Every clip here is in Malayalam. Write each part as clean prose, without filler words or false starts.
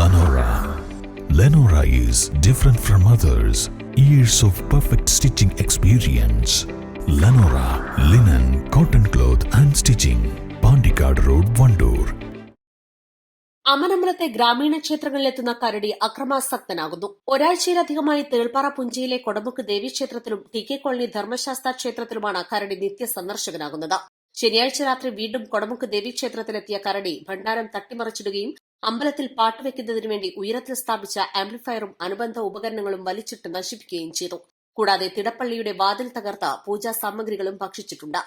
Lenora. Lenora is different from others. Years of perfect stitching experience. Lenora linen, cotton cloth and stitching. Pandikad Road, Vandoor. അമരമ്പലത്തെ ഗ്രാമീണ ക്ഷേത്രങ്ങളിലെത്തുന്ന കരടി അക്രമാസക്തനാകുന്നു. ഒരാഴ്ചയിലധികമായി തേൾപ്പാറ പുഞ്ചയിലെ കൊടമുക്ക് ദേവീക്ഷേത്രത്തിലും ടി കെ കോളനി ധർമ്മശാസ്ത്ര ക്ഷേത്രത്തിലുമാണ് കരടി നിത്യ സന്ദർശകനാകുന്നത്. ശനിയാഴ്ച രാത്രി വീണ്ടും കൊടമുക്ക് ദേവീക്ഷേത്രത്തിലെത്തിയ കരടി ഭണ്ഡാരം തട്ടിമറിച്ചിടുകയും അമ്പലത്തിൽ പാട്ടുവെക്കുന്നതിനു വേണ്ടി ഉയരത്തിൽ സ്ഥാപിച്ച ആംപ്ലിഫയറും അനുബന്ധ ഉപകരണങ്ങളും വലിച്ചിട്ട് നശിപ്പിക്കുകയും ചെയ്തു. കൂടാതെ തിടപ്പള്ളിയുടെ വാതിൽ തകർത്ത പൂജാ സാമഗ്രികളും ഭക്ഷിച്ചിട്ടുണ്ട്.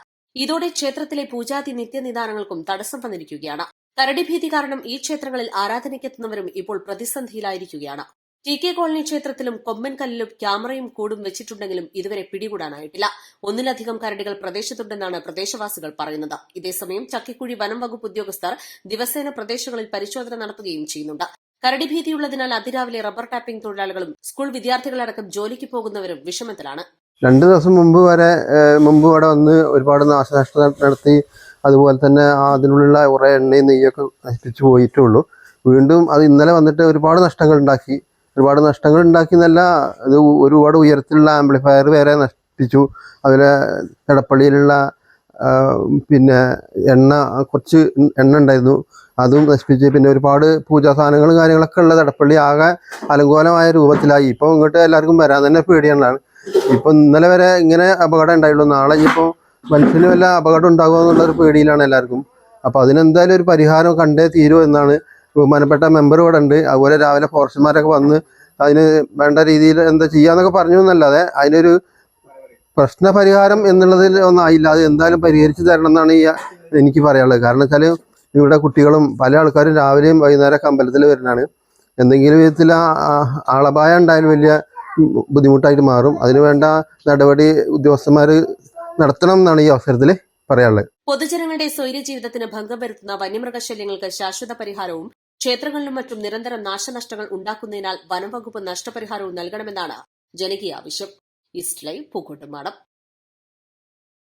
ഇതോടെ ക്ഷേത്രത്തിലെ പൂജാതി നിത്യനിദാനങ്ങൾക്കും തടസ്സം വന്നിരിക്കുകയാണ്. കരടിഭീതി കാരണം ഈ ക്ഷേത്രങ്ങളിൽ ആരാധനയ്ക്കെത്തുന്നവരും ഇപ്പോൾ പ്രതിസന്ധിയിലായിരിക്കുകയാണ്. ടി കെ കോളനി ക്ഷേത്രത്തിലും കൊമ്പൻകല്ലിലും ക്യാമറയും കൂടും വെച്ചിട്ടുണ്ടെങ്കിലും ഇതുവരെ പിടികൂടാനായിട്ടില്ല. ഒന്നിലധികം കരടികൾ പ്രദേശത്തുണ്ടെന്നാണ് പ്രദേശവാസികൾ പറയുന്നത്. ഇതേസമയം ചക്കിക്കുഴി വനം വകുപ്പ് ഉദ്യോഗസ്ഥർ ദിവസേന പ്രദേശങ്ങളിൽ പരിശോധന നടത്തുകയും ചെയ്യുന്നുണ്ട്. കരടിഭീതിയുള്ളതിനാൽ അതിരാവിലെ റബ്ബർ ടാപ്പിംഗ് തൊഴിലാളികളും സ്കൂൾ വിദ്യാർത്ഥികളടക്കം ജോലിക്ക് പോകുന്നവരും വിഷമത്തിലാണ്. 2 ദിവസം മുമ്പ് ഇവിടെ വന്ന് ഒരുപാട് നാശനഷ്ടം നടത്തി. അതുപോലെ തന്നെ അതിനുള്ള കുറേ എണ്ണയും നെയ്യൊക്കെ നശിപ്പിച്ചു പോയിട്ടേ ഉള്ളൂ. വീണ്ടും അത് ഇന്നലെ വന്നിട്ട് ഒരുപാട് നഷ്ടങ്ങൾ ഉണ്ടാക്കി എന്നല്ല, ഇത് ഒരുപാട് ഉയരത്തിലുള്ള ആംപ്ലിഫയർ വരെ നശിപ്പിച്ചു. അതുപോലെ തിടപ്പള്ളിയിലുള്ള പിന്നെ കുറച്ച് എണ്ണ ഉണ്ടായിരുന്നു, അതും നശിപ്പിച്ച്. പിന്നെ ഒരുപാട് പൂജാ സാധനങ്ങളും കാര്യങ്ങളൊക്കെ ഉള്ള തിടപ്പള്ളി ആകെ അലങ്കോലമായ രൂപത്തിലായി. ഇപ്പോൾ ഇങ്ങോട്ട് എല്ലാവർക്കും വരാൻ തന്നെ പേടിയാണ്. ഇപ്പം ഇന്നലെ വരെ ഇങ്ങനെ അപകടം ഉണ്ടായുള്ളൂ. നാളെ ഇപ്പോൾ മനുഷ്യന് വല്ല അപകടം ഉണ്ടാകുമോ എന്നുള്ളൊരു പേടിയിലാണ് എല്ലാവർക്കും. അപ്പോൾ അതിനെന്തായാലും ഒരു പരിഹാരം കണ്ടേ തീരൂ എന്നാണ് ബഹുമാനപ്പെട്ട മെമ്പർ ഇവിടെ ഉണ്ട്. അതുപോലെ രാവിലെ ഫോറസ്റ്റുമാരൊക്കെ വന്ന് അതിന് വേണ്ട രീതിയിൽ എന്താ ചെയ്യാന്നൊക്കെ പറഞ്ഞു എന്നല്ലാതെ അതിനൊരു പ്രശ്നപരിഹാരം എന്നുള്ളതിൽ ഒന്നും ആയില്ല. അത് എന്തായാലും പരിഹരിച്ച് തരണം എന്നാണ് എനിക്ക് പറയാനുള്ളത്. കാരണം വെച്ചാൽ ഇവിടെ കുട്ടികളും പല ആൾക്കാരും രാവിലെയും വൈകുന്നേരമൊക്കെ അമ്പലത്തിൽ വരുന്നതാണ്. എന്തെങ്കിലും വിധത്തിൽ ആളപായം ഉണ്ടായാലും വലിയ ബുദ്ധിമുട്ടായിട്ട് മാറും. അതിനുവേണ്ട നടപടി ഉദ്യോഗസ്ഥന്മാർ നടത്തണം എന്നാണ് ഈ അവസരത്തിൽ പറയാനുള്ളത്. പൊതുജനങ്ങളുടെ സ്വൈര്യ ജീവിതത്തിന് ഭംഗം വരുത്തുന്ന വന്യമൃഗശല്യങ്ങൾക്ക് ശാശ്വത പരിഹാരവും ക്ഷേത്രങ്ങളിലും മറ്റും നിരന്തരം നാശനഷ്ടങ്ങൾ ഉണ്ടാക്കുന്നതിനാൽ വനംവകുപ്പ് നഷ്ടപരിഹാരവും നൽകണമെന്നാണ് ജനകീയ ആവശ്യം. East live Pookkottumpadam.